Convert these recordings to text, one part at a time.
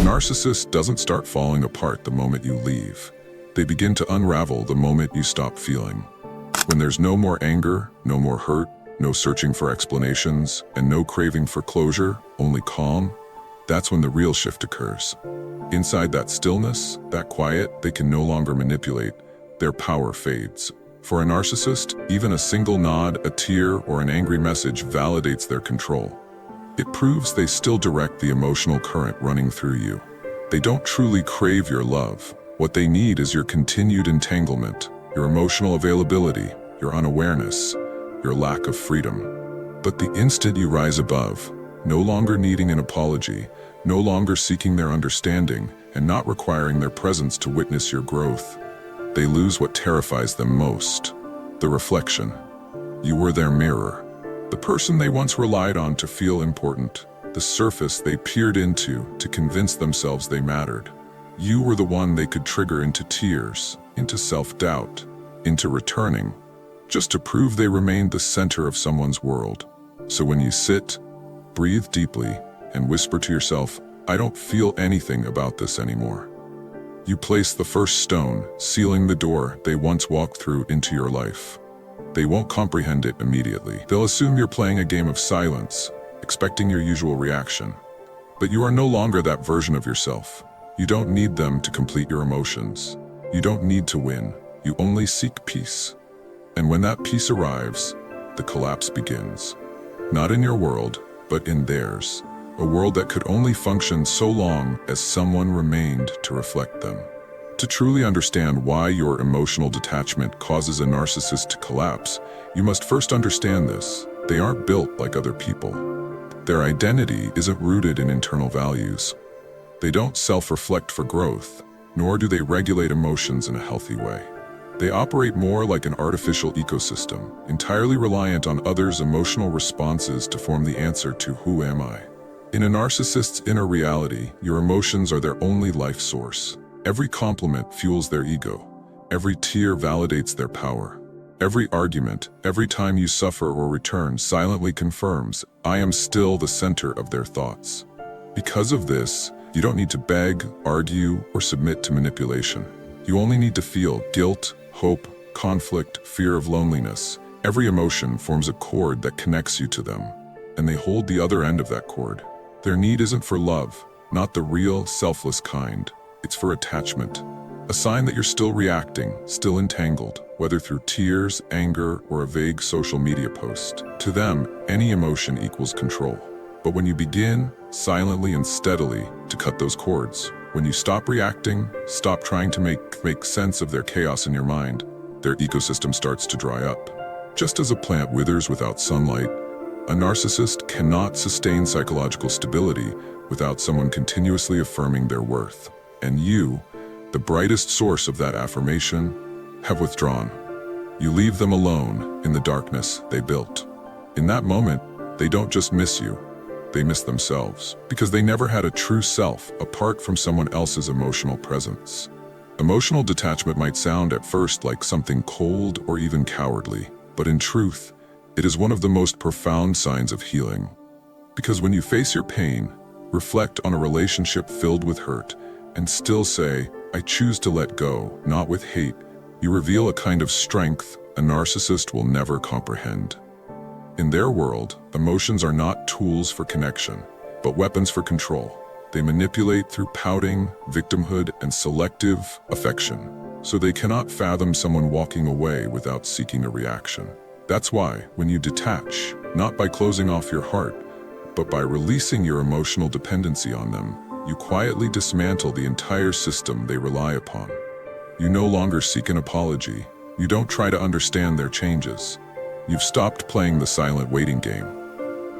narcissist doesn't start falling apart the moment you leave. They begin to unravel the moment you stop feeling. When there's no more anger, no more hurt, no searching for explanations, and no craving for closure, only calm, that's when the real shift occurs. Inside that stillness, that quiet, they can no longer manipulate. Their power fades. For a narcissist, even a single nod, a tear, or an angry message validates their control. It proves they still direct the emotional current running through you. They don't truly crave your love. What they need is your continued entanglement, your emotional availability, your unawareness, your lack of freedom. But the instant you rise above, no longer needing an apology, no longer seeking their understanding, and not requiring their presence to witness your growth, they lose what terrifies them most: the reflection. You were their mirror, the person they once relied on to feel important, the surface they peered into to convince themselves they mattered. You were the one they could trigger into tears, into self-doubt, into returning, just to prove they remained the center of someone's world. So when you sit, breathe deeply, and whisper to yourself, "I don't feel anything about this anymore," you place the first stone, sealing the door they once walked through into your life. They won't comprehend it immediately. They'll assume you're playing a game of silence, expecting your usual reaction. But you are no longer that version of yourself. You don't need them to complete your emotions. You don't need to win. You only seek peace. And when that peace arrives, the collapse begins. Not in your world, but in theirs. A world that could only function so long as someone remained to reflect them. To truly understand why your emotional detachment causes a narcissist to collapse, you must first understand this: they aren't built like other people. Their identity isn't rooted in internal values. They don't self-reflect for growth, nor do they regulate emotions in a healthy way. They operate more like an artificial ecosystem, entirely reliant on others' emotional responses to form the answer to "who am I?" In a narcissist's inner reality, your emotions are their only life source. Every compliment fuels their ego. Every tear validates their power. Every argument, every time you suffer or return, silently confirms, "I am still the center of their thoughts." Because of this, you don't need to beg, argue, or submit to manipulation. You only need to feel guilt, hope, conflict, fear of loneliness. Every emotion forms a cord that connects you to them, and they hold the other end of that cord. Their need isn't for love, not the real, selfless kind. It's for attachment. A sign that you're still reacting, still entangled, whether through tears, anger, or a vague social media post. To them, any emotion equals control. But when you begin, silently and steadily, to cut those cords, when you stop reacting, stop trying to make sense of their chaos in your mind, their ecosystem starts to dry up. Just as a plant withers without sunlight, a narcissist cannot sustain psychological stability without someone continuously affirming their worth. And you, the brightest source of that affirmation, have withdrawn. You leave them alone in the darkness they built. In that moment, they don't just miss you, they miss themselves, because they never had a true self apart from someone else's emotional presence. Emotional detachment might sound at first like something cold or even cowardly, but in truth, it is one of the most profound signs of healing. Because when you face your pain, reflect on a relationship filled with hurt, and still say, "I choose to let go," not with hate, you reveal a kind of strength a narcissist will never comprehend. In their world, emotions are not tools for connection, but weapons for control. They manipulate through pouting, victimhood, and selective affection, so they cannot fathom someone walking away without seeking a reaction. That's why, when you detach, not by closing off your heart, but by releasing your emotional dependency on them, you quietly dismantle the entire system they rely upon. You no longer seek an apology. You don't try to understand their changes. You've stopped playing the silent waiting game.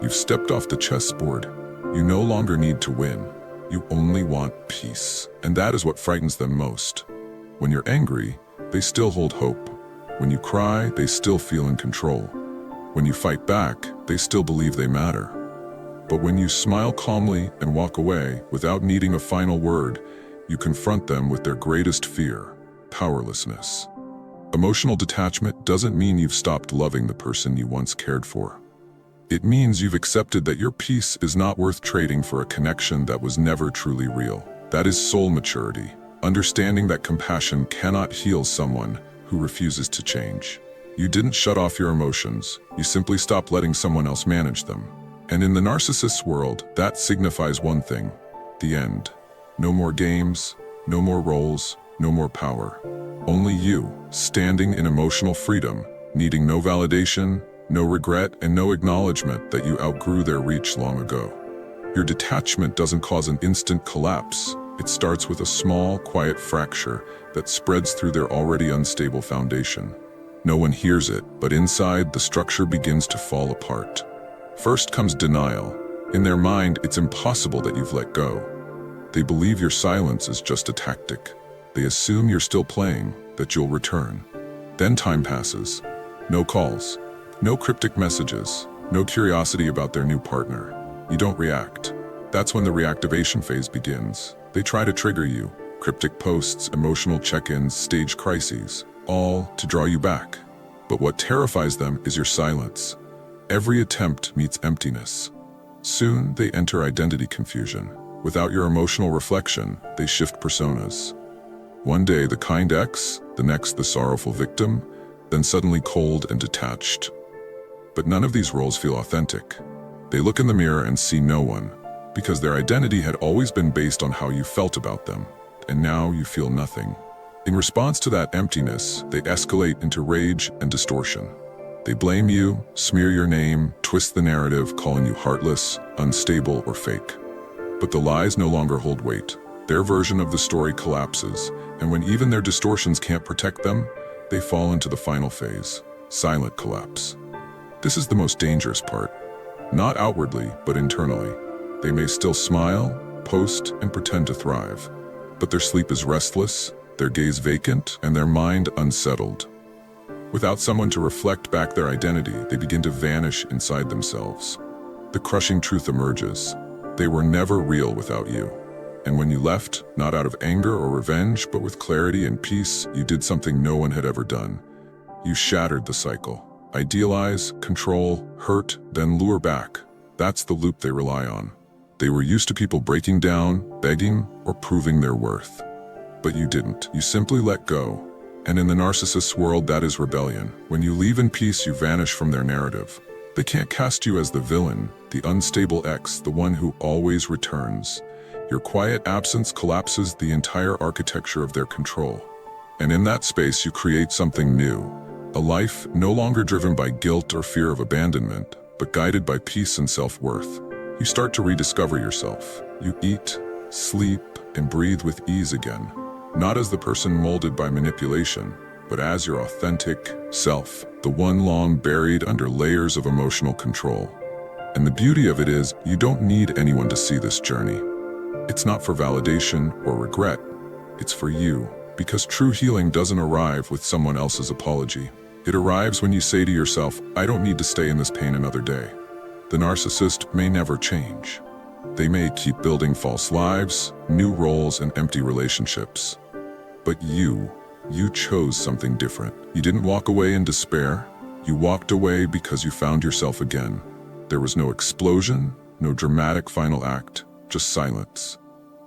You've stepped off the chessboard. You no longer need to win. You only want peace. And that is what frightens them most. When you're angry, they still hold hope. When you cry, they still feel in control. When you fight back, they still believe they matter. But when you smile calmly and walk away without needing a final word, you confront them with their greatest fear: powerlessness. Emotional detachment doesn't mean you've stopped loving the person you once cared for. It means you've accepted that your peace is not worth trading for a connection that was never truly real. That is soul maturity, understanding that compassion cannot heal someone who refuses to change. You didn't shut off your emotions, you simply stopped letting someone else manage them. And in the narcissist's world, that signifies one thing: the end. No more games, no more roles, no more power. Only you, standing in emotional freedom, needing no validation, no regret, and no acknowledgement that you outgrew their reach long ago. Your detachment doesn't cause an instant collapse. It starts with a small, quiet fracture that spreads through their already unstable foundation. No one hears it, but inside, the structure begins to fall apart. First comes denial. In their mind, it's impossible that you've let go. They believe your silence is just a tactic. They assume you're still playing, that you'll return. Then time passes. No calls, no cryptic messages, no curiosity about their new partner. You don't react. That's when the reactivation phase begins. They try to trigger you. Cryptic posts, emotional check-ins, stage crises, all to draw you back. But what terrifies them is your silence. Every attempt meets emptiness. Soon, they enter identity confusion. Without your emotional reflection, they shift personas. One day the kind ex, the next the sorrowful victim, then suddenly cold and detached. But none of these roles feel authentic. They look in the mirror and see no one, because their identity had always been based on how you felt about them, and now you feel nothing. In response to that emptiness, they escalate into rage and distortion. They blame you, smear your name, twist the narrative, calling you heartless, unstable, or fake. But the lies no longer hold weight. Their version of the story collapses, and when even their distortions can't protect them, they fall into the final phase, silent collapse. This is the most dangerous part. Not outwardly, but internally. They may still smile, post, and pretend to thrive, but their sleep is restless, their gaze vacant, and their mind unsettled. Without someone to reflect back their identity, they begin to vanish inside themselves. The crushing truth emerges. They were never real without you. And when you left, not out of anger or revenge, but with clarity and peace, you did something no one had ever done. You shattered the cycle. Idealize, control, hurt, then lure back. That's the loop they rely on. They were used to people breaking down, begging, or proving their worth. But you didn't. You simply let go. And in the narcissist's world, that is rebellion. When you leave in peace, you vanish from their narrative. They can't cast you as the villain, the unstable ex, the one who always returns. Your quiet absence collapses the entire architecture of their control. And in that space, you create something new. A life no longer driven by guilt or fear of abandonment, but guided by peace and self-worth. You start to rediscover yourself. You eat, sleep, and breathe with ease again. Not as the person molded by manipulation, but as your authentic self, the one long buried under layers of emotional control. And the beauty of it is, you don't need anyone to see this journey. It's not for validation or regret. It's for you, because true healing doesn't arrive with someone else's apology. It arrives when you say to yourself, I don't need to stay in this pain another day. The narcissist may never change. They may keep building false lives, new roles, and empty relationships. But you chose something different. You didn't walk away in despair. You walked away because you found yourself again. There was no explosion, no dramatic final act, just silence.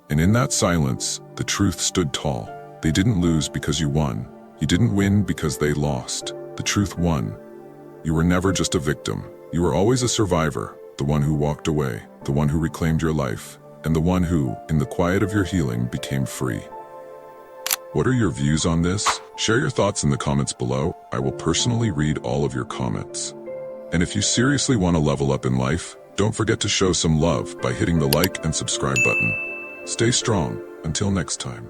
And in that silence, the truth stood tall. They didn't lose because you won. You didn't win because they lost. The truth won. You were never just a victim. You were always a survivor, the one who walked away, the one who reclaimed your life, and the one who, in the quiet of your healing, became free. What are your views on this? Share your thoughts in the comments below. I will personally read all of your comments. And if you seriously want to level up in life, don't forget to show some love by hitting the like and subscribe button. Stay strong. Until next time.